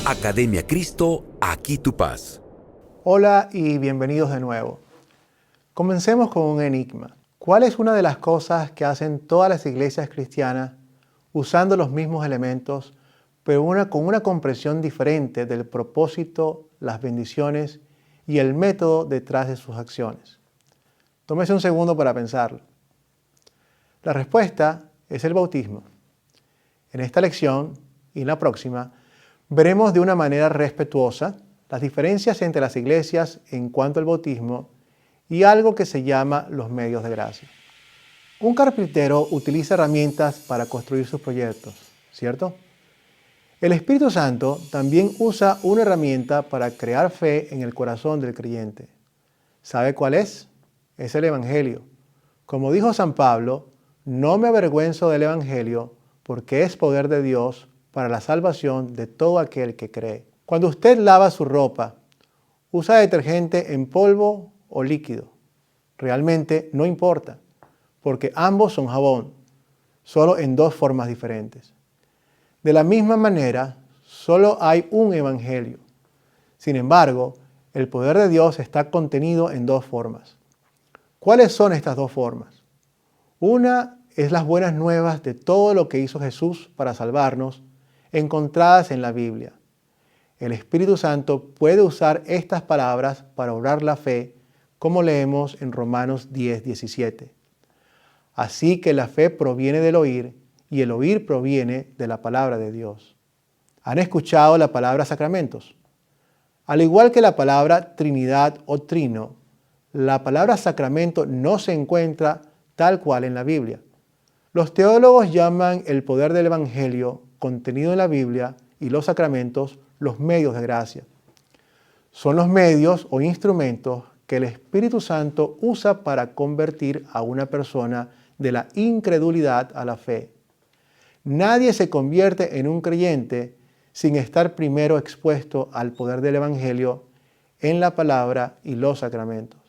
Academia Cristo, aquí tu paz. Hola y bienvenidos de nuevo. Comencemos con un enigma. ¿Cuál es una de las cosas que hacen todas las iglesias cristianas usando los mismos elementos, pero con una comprensión diferente del propósito, las bendiciones y el método detrás de sus acciones? Tómese un segundo para pensarlo. La respuesta es el bautismo. En esta lección y en la próxima veremos de una manera respetuosa las diferencias entre las iglesias en cuanto al bautismo y algo que se llama los medios de gracia. Un carpintero utiliza herramientas para construir sus proyectos, ¿cierto? El Espíritu Santo también usa una herramienta para crear fe en el corazón del creyente. ¿Sabe cuál es? Es el Evangelio. Como dijo San Pablo, no me avergüenzo del Evangelio porque es poder de Dios para la salvación de todo aquel que cree. Cuando usted lava su ropa, ¿usa detergente en polvo o líquido? Realmente no importa, porque ambos son jabón, solo en dos formas diferentes. De la misma manera, solo hay un evangelio. Sin embargo, el poder de Dios está contenido en dos formas. ¿Cuáles son estas dos formas? Una es las buenas nuevas de todo lo que hizo Jesús para salvarnos, encontradas en la Biblia. El Espíritu Santo puede usar estas palabras para obrar la fe, como leemos en Romanos 10:17. Así que la fe proviene del oír y el oír proviene de la palabra de Dios. ¿Han escuchado la palabra sacramentos? Al igual que la palabra Trinidad o Trino, la palabra sacramento no se encuentra tal cual en la Biblia. Los teólogos llaman el poder del Evangelio contenido en la Biblia y los sacramentos los medios de gracia. Son los medios o instrumentos que el Espíritu Santo usa para convertir a una persona de la incredulidad a la fe. Nadie se convierte en un creyente sin estar primero expuesto al poder del Evangelio en la palabra y los sacramentos.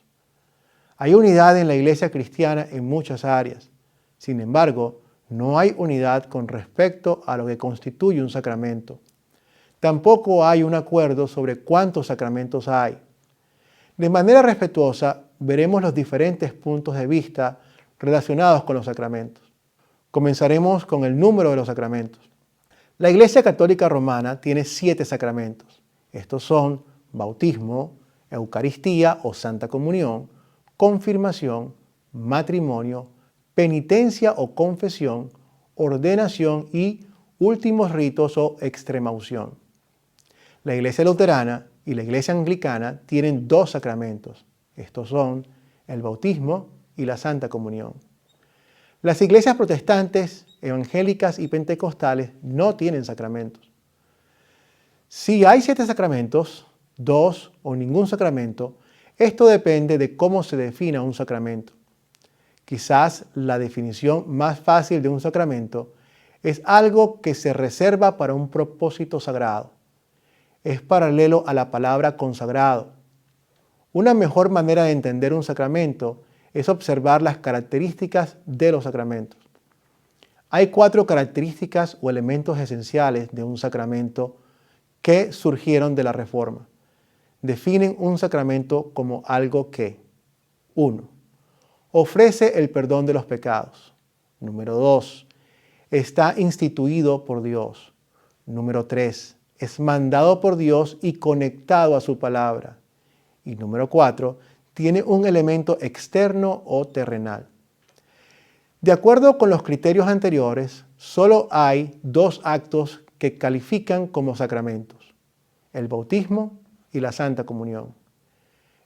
Hay unidad en la iglesia cristiana en muchas áreas. Sin embargo, no hay unidad con respecto a lo que constituye un sacramento. Tampoco hay un acuerdo sobre cuántos sacramentos hay. De manera respetuosa, veremos los diferentes puntos de vista relacionados con los sacramentos. Comenzaremos con el número de los sacramentos. La Iglesia Católica Romana tiene 7 sacramentos. Estos son bautismo, Eucaristía o Santa Comunión, confirmación, matrimonio, penitencia o confesión, ordenación y últimos ritos o extremaunción. La Iglesia Luterana y la Iglesia Anglicana tienen 2 sacramentos. Estos son el bautismo y la Santa Comunión. Las iglesias protestantes, evangélicas y pentecostales no tienen sacramentos. Si hay 7 sacramentos, 2 o ningún sacramento, esto depende de cómo se defina un sacramento. Quizás la definición más fácil de un sacramento es algo que se reserva para un propósito sagrado. Es paralelo a la palabra consagrado. Una mejor manera de entender un sacramento es observar las características de los sacramentos. Hay 4 características o elementos esenciales de un sacramento que surgieron de la Reforma. Definen un sacramento como algo que: 1. Ofrece el perdón de los pecados. Número 2. Está instituido por Dios. Número 3. Es mandado por Dios y conectado a su palabra. Y número 4. Tiene un elemento externo o terrenal. De acuerdo con los criterios anteriores, solo hay 2 actos que califican como sacramentos: el bautismo y la Santa Comunión.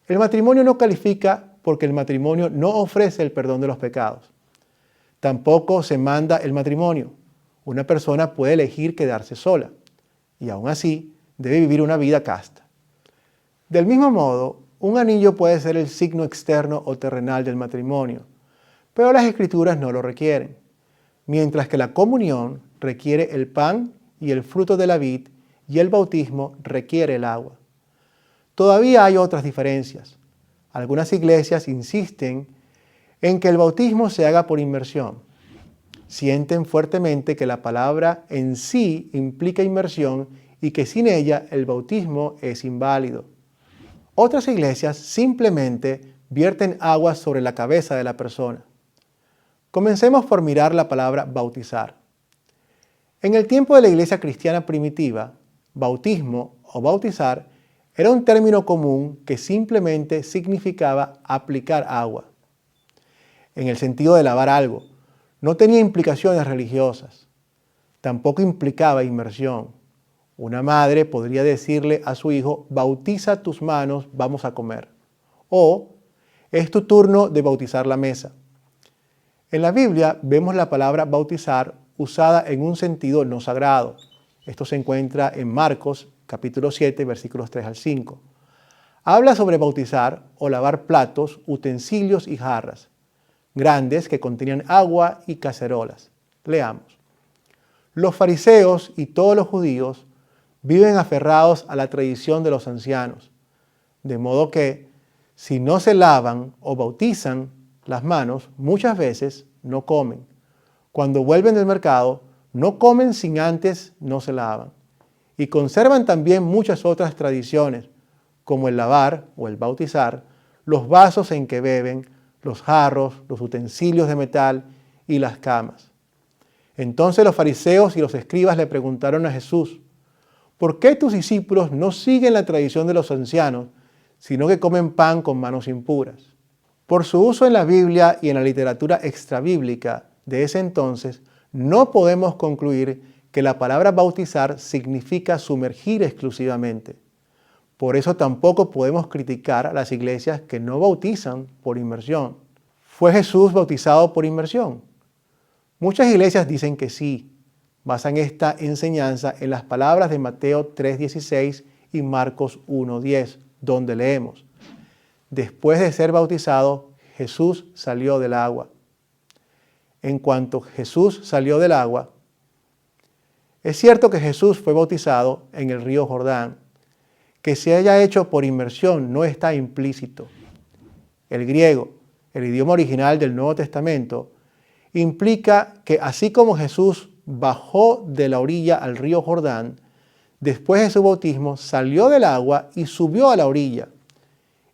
El matrimonio no califica porque el matrimonio no ofrece el perdón de los pecados. Tampoco se manda el matrimonio. Una persona puede elegir quedarse sola y aún así debe vivir una vida casta. Del mismo modo, un anillo puede ser el signo externo o terrenal del matrimonio, pero las Escrituras no lo requieren, mientras que la comunión requiere el pan y el fruto de la vid y el bautismo requiere el agua. Todavía hay otras diferencias. Algunas iglesias insisten en que el bautismo se haga por inmersión. Sienten fuertemente que la palabra en sí implica inmersión y que sin ella el bautismo es inválido. Otras iglesias simplemente vierten agua sobre la cabeza de la persona. Comencemos por mirar la palabra bautizar. En el tiempo de la iglesia cristiana primitiva, bautismo o bautizar era un término común que simplemente significaba aplicar agua, en el sentido de lavar algo. No tenía implicaciones religiosas. Tampoco implicaba inmersión. Una madre podría decirle a su hijo, bautiza tus manos, vamos a comer. O, es tu turno de bautizar la mesa. En la Biblia vemos la palabra bautizar usada en un sentido no sagrado. Esto se encuentra en Marcos, capítulo 7, versículos 3 al 5. Habla sobre bautizar o lavar platos, utensilios y jarras grandes que contenían agua y cacerolas. Leamos. Los fariseos y todos los judíos viven aferrados a la tradición de los ancianos, de modo que si no se lavan o bautizan las manos, muchas veces no comen. Cuando vuelven del mercado, no comen sin antes no se lavan. Y conservan también muchas otras tradiciones, como el lavar o el bautizar, los vasos en que beben, los jarros, los utensilios de metal y las camas. Entonces los fariseos y los escribas le preguntaron a Jesús, ¿por qué tus discípulos no siguen la tradición de los ancianos, sino que comen pan con manos impuras? Por su uso en la Biblia y en la literatura extrabíblica de ese entonces, no podemos concluir que la palabra bautizar significa sumergir exclusivamente. Por eso tampoco podemos criticar a las iglesias que no bautizan por inmersión. ¿Fue Jesús bautizado por inmersión? Muchas iglesias dicen que sí. Basan esta enseñanza en las palabras de Mateo 3:16 y Marcos 1:10, donde leemos: después de ser bautizado, Jesús salió del agua. En cuanto Jesús salió del agua, es cierto que Jesús fue bautizado en el río Jordán. Que se haya hecho por inmersión no está implícito. El griego, el idioma original del Nuevo Testamento, implica que así como Jesús bajó de la orilla al río Jordán, después de su bautismo salió del agua y subió a la orilla.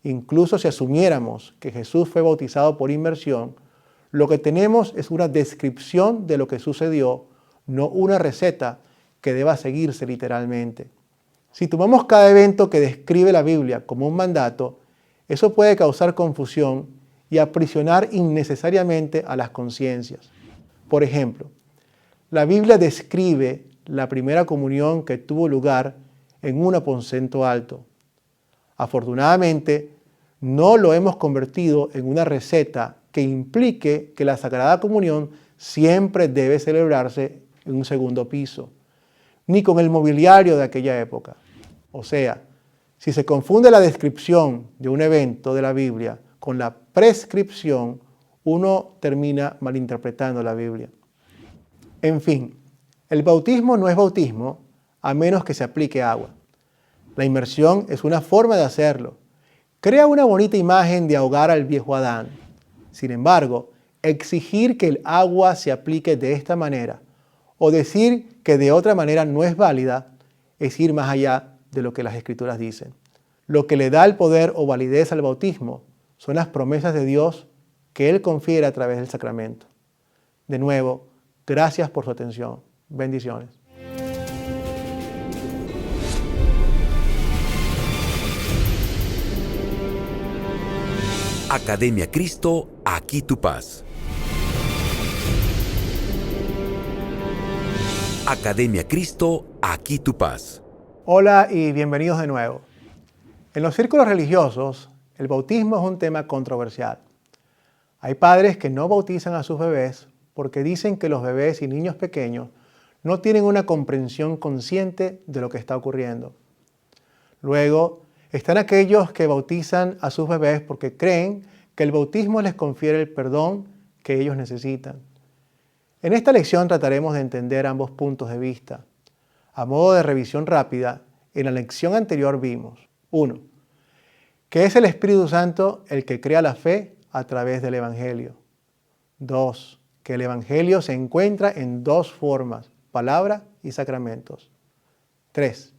Incluso si asumiéramos que Jesús fue bautizado por inmersión, lo que tenemos es una descripción de lo que sucedió, no una receta que deba seguirse literalmente. Si tomamos cada evento que describe la Biblia como un mandato, eso puede causar confusión y aprisionar innecesariamente a las conciencias. Por ejemplo, la Biblia describe la primera comunión que tuvo lugar en un aposento alto. Afortunadamente, no lo hemos convertido en una receta que implique que la Sagrada Comunión siempre debe celebrarse en un segundo piso, ni con el mobiliario de aquella época. O sea, si se confunde la descripción de un evento de la Biblia con la prescripción, uno termina malinterpretando la Biblia. En fin, el bautismo no es bautismo a menos que se aplique agua. La inmersión es una forma de hacerlo. Crea una bonita imagen de ahogar al viejo Adán. Sin embargo, exigir que el agua se aplique de esta manera o decir que de otra manera no es válida es ir más allá de lo que las Escrituras dicen. Lo que le da el poder o validez al bautismo son las promesas de Dios que Él confiere a través del sacramento. De nuevo, gracias por su atención. Bendiciones. Academia Cristo, aquí tu paz. Academia Cristo, aquí tu paz. Hola y bienvenidos de nuevo. En los círculos religiosos, el bautismo es un tema controversial. Hay padres que no bautizan a sus bebés porque dicen que los bebés y niños pequeños no tienen una comprensión consciente de lo que está ocurriendo. Luego, están aquellos que bautizan a sus bebés porque creen que el bautismo les confiere el perdón que ellos necesitan. En esta lección trataremos de entender ambos puntos de vista. A modo de revisión rápida, en la lección anterior vimos 1. Que es el Espíritu Santo el que crea la fe a través del Evangelio. 2. Que el Evangelio se encuentra en dos formas, palabra y sacramentos. 3.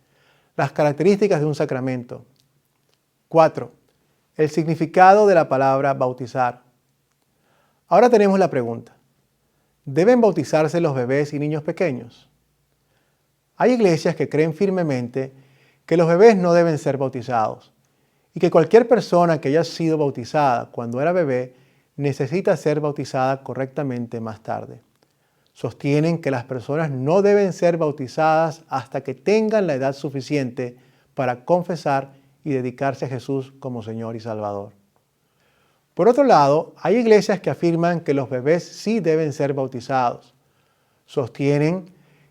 Las características de un sacramento. 4. El significado de la palabra bautizar. Ahora tenemos la pregunta. ¿Deben bautizarse los bebés y niños pequeños? Hay iglesias que creen firmemente que los bebés no deben ser bautizados y que cualquier persona que haya sido bautizada cuando era bebé necesita ser bautizada correctamente más tarde. Sostienen que las personas no deben ser bautizadas hasta que tengan la edad suficiente para confesar y dedicarse a Jesús como Señor y Salvador. Por otro lado, hay iglesias que afirman que los bebés sí deben ser bautizados. Sostienen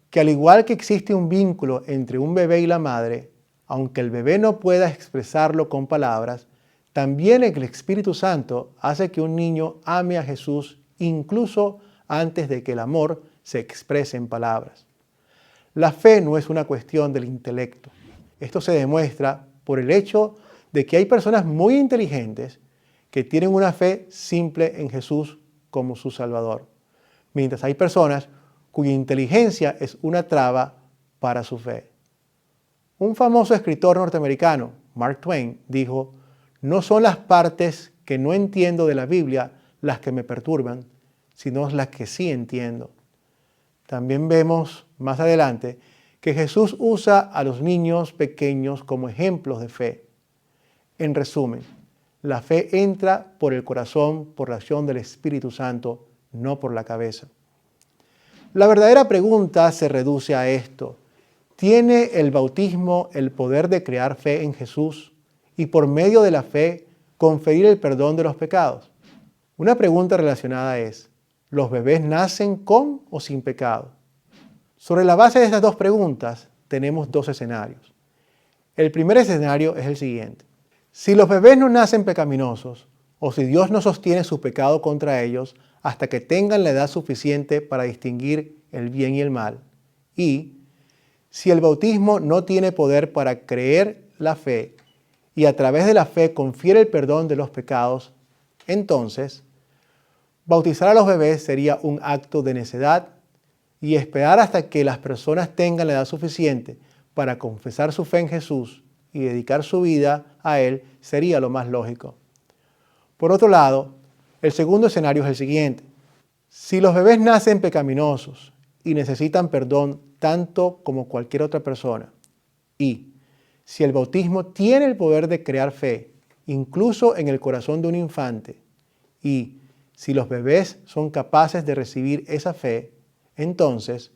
que al igual que existe un vínculo entre un bebé y la madre, aunque el bebé no pueda expresarlo con palabras, también el Espíritu Santo hace que un niño ame a Jesús incluso antes de que el amor se exprese en palabras. La fe no es una cuestión del intelecto. Esto se demuestra por el hecho de que hay personas muy inteligentes que tienen una fe simple en Jesús como su Salvador, mientras hay personas cuya inteligencia es una traba para su fe. Un famoso escritor norteamericano, Mark Twain, dijo: "No son las partes que no entiendo de la Biblia las que me perturban, sino las que sí entiendo". También vemos más adelante que Jesús usa a los niños pequeños como ejemplos de fe. En resumen, la fe entra por el corazón por la acción del Espíritu Santo, no por la cabeza. La verdadera pregunta se reduce a esto: ¿tiene el bautismo el poder de crear fe en Jesús y por medio de la fe conferir el perdón de los pecados? Una pregunta relacionada es: ¿los bebés nacen con o sin pecado? Sobre la base de estas dos preguntas tenemos dos escenarios. El primer escenario es el siguiente: si los bebés no nacen pecaminosos, o si Dios no sostiene su pecado contra ellos hasta que tengan la edad suficiente para distinguir el bien y el mal, y si el bautismo no tiene poder para creer la fe y a través de la fe confiere el perdón de los pecados, entonces bautizar a los bebés sería un acto de necedad y esperar hasta que las personas tengan la edad suficiente para confesar su fe en Jesús y dedicar su vida a Él sería lo más lógico. Por otro lado, el segundo escenario es el siguiente: si los bebés nacen pecaminosos y necesitan perdón tanto como cualquier otra persona, y si el bautismo tiene el poder de crear fe, incluso en el corazón de un infante, y si los bebés son capaces de recibir esa fe, entonces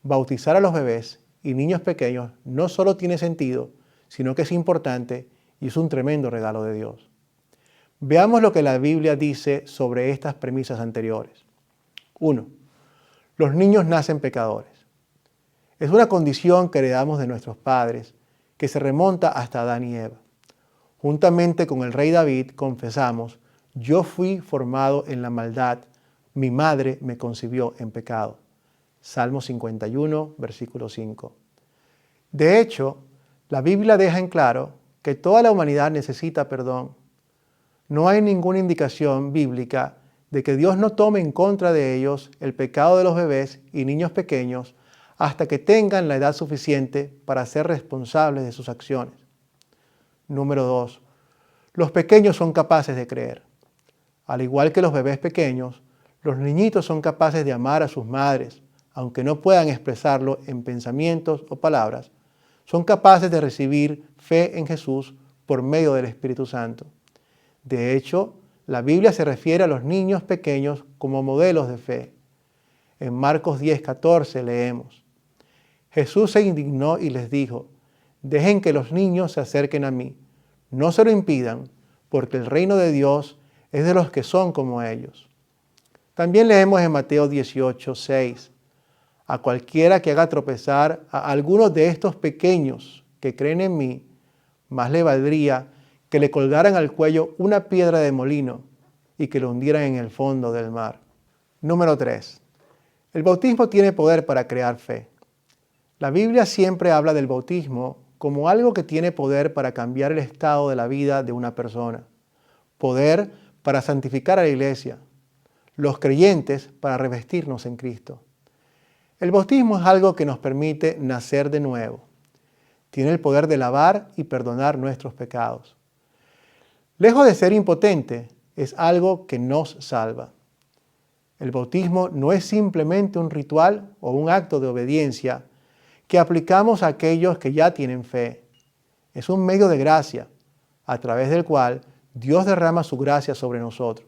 bautizar a los bebés y niños pequeños no solo tiene sentido, sino que es importante y es un tremendo regalo de Dios. Veamos lo que la Biblia dice sobre estas premisas anteriores. 1. Los niños nacen pecadores. Es una condición que heredamos de nuestros padres, que se remonta hasta Adán y Eva. Juntamente con el rey David confesamos: "Yo fui formado en la maldad, mi madre me concibió en pecado". Salmo 51, versículo 5. De hecho, la Biblia deja en claro que toda la humanidad necesita perdón. No hay ninguna indicación bíblica de que Dios no tome en contra de ellos el pecado de los bebés y niños pequeños hasta que tengan la edad suficiente para ser responsables de sus acciones. Número 2. Los pequeños son capaces de creer. Al igual que los bebés pequeños, los niñitos son capaces de amar a sus madres, aunque no puedan expresarlo en pensamientos o palabras. Son capaces de recibir fe en Jesús por medio del Espíritu Santo. De hecho, la Biblia se refiere a los niños pequeños como modelos de fe. En Marcos 10:14 leemos: Jesús se indignó y les dijo: "Dejen que los niños se acerquen a mí, no se lo impidan, porque el reino de Dios es de los que son como ellos". También leemos en Mateo 18:6: "A cualquiera que haga tropezar a algunos de estos pequeños que creen en mí, más le valdría que le colgaran al cuello una piedra de molino y que lo hundieran en el fondo del mar". Número 3. El bautismo tiene poder para crear fe. La Biblia siempre habla del bautismo como algo que tiene poder para cambiar el estado de la vida de una persona, poder para santificar a la iglesia, los creyentes para revestirnos en Cristo. El bautismo es algo que nos permite nacer de nuevo. Tiene el poder de lavar y perdonar nuestros pecados. Lejos de ser impotente, es algo que nos salva. El bautismo no es simplemente un ritual o un acto de obediencia que aplicamos a aquellos que ya tienen fe. Es un medio de gracia, a través del cual Dios derrama su gracia sobre nosotros.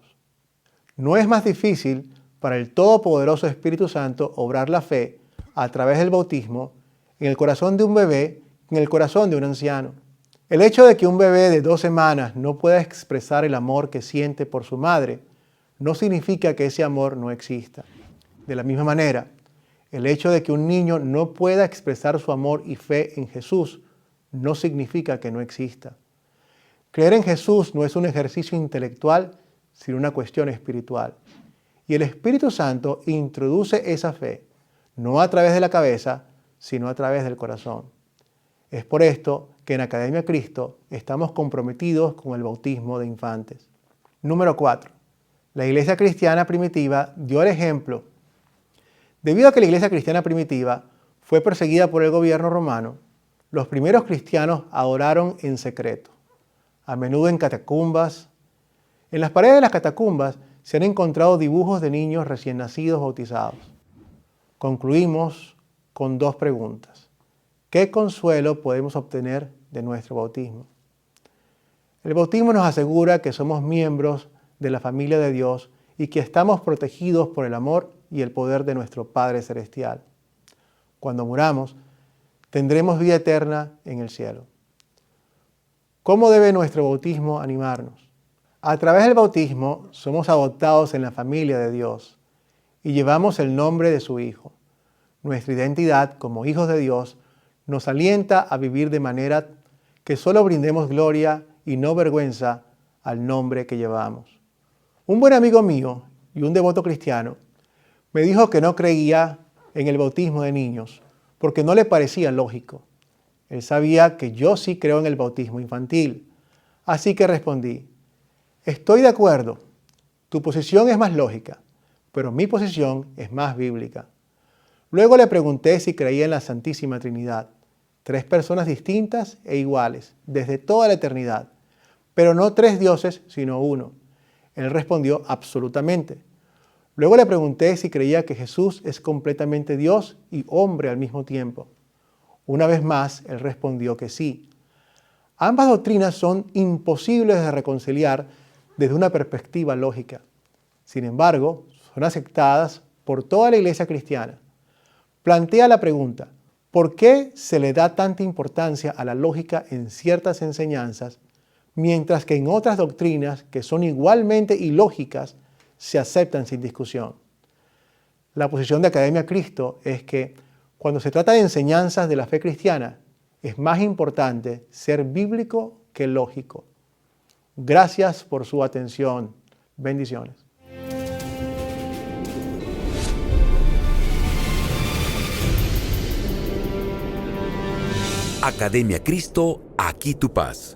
No es más difícil para el Todopoderoso Espíritu Santo obrar la fe a través del bautismo en el corazón de un bebé que en el corazón de un anciano. El hecho de que un bebé de 2 semanas no pueda expresar el amor que siente por su madre no significa que ese amor no exista. De la misma manera, el hecho de que un niño no pueda expresar su amor y fe en Jesús no significa que no exista. Creer en Jesús no es un ejercicio intelectual, sino una cuestión espiritual. Y el Espíritu Santo introduce esa fe, no a través de la cabeza, sino a través del corazón. Es por esto que en Academia Cristo estamos comprometidos con el bautismo de infantes. Número 4. La iglesia cristiana primitiva dio el ejemplo. Debido a que la iglesia cristiana primitiva fue perseguida por el gobierno romano, los primeros cristianos adoraron en secreto, a menudo en catacumbas. En las paredes de las catacumbas se han encontrado dibujos de niños recién nacidos bautizados. Concluimos con 2 preguntas. ¿Qué consuelo podemos obtener de nuestro bautismo? El bautismo nos asegura que somos miembros de la familia de Dios y que estamos protegidos por el amor y el poder de nuestro Padre Celestial. Cuando muramos, tendremos vida eterna en el cielo. ¿Cómo debe nuestro bautismo animarnos? A través del bautismo somos adoptados en la familia de Dios y llevamos el nombre de su Hijo. Nuestra identidad como hijos de Dios nos alienta a vivir de manera que solo brindemos gloria y no vergüenza al nombre que llevamos. Un buen amigo mío y un devoto cristiano me dijo que no creía en el bautismo de niños porque no le parecía lógico. Él sabía que yo sí creo en el bautismo infantil. Así que respondí, estoy de acuerdo, tu posición es más lógica, pero mi posición es más bíblica. Luego le pregunté si creía en la Santísima Trinidad, 3 personas distintas e iguales, desde toda la eternidad, pero no 3 dioses, sino uno. Él respondió absolutamente. Luego le pregunté si creía que Jesús es completamente Dios y hombre al mismo tiempo. Una vez más, él respondió que sí. Ambas doctrinas son imposibles de reconciliar desde una perspectiva lógica. Sin embargo, son aceptadas por toda la iglesia cristiana. Plantea la pregunta, ¿por qué se le da tanta importancia a la lógica en ciertas enseñanzas, mientras que en otras doctrinas que son igualmente ilógicas se aceptan sin discusión? La posición de Academia Cristo es que cuando se trata de enseñanzas de la fe cristiana, es más importante ser bíblico que lógico. Gracias por su atención. Bendiciones. Academia Cristo, aquí tu paz.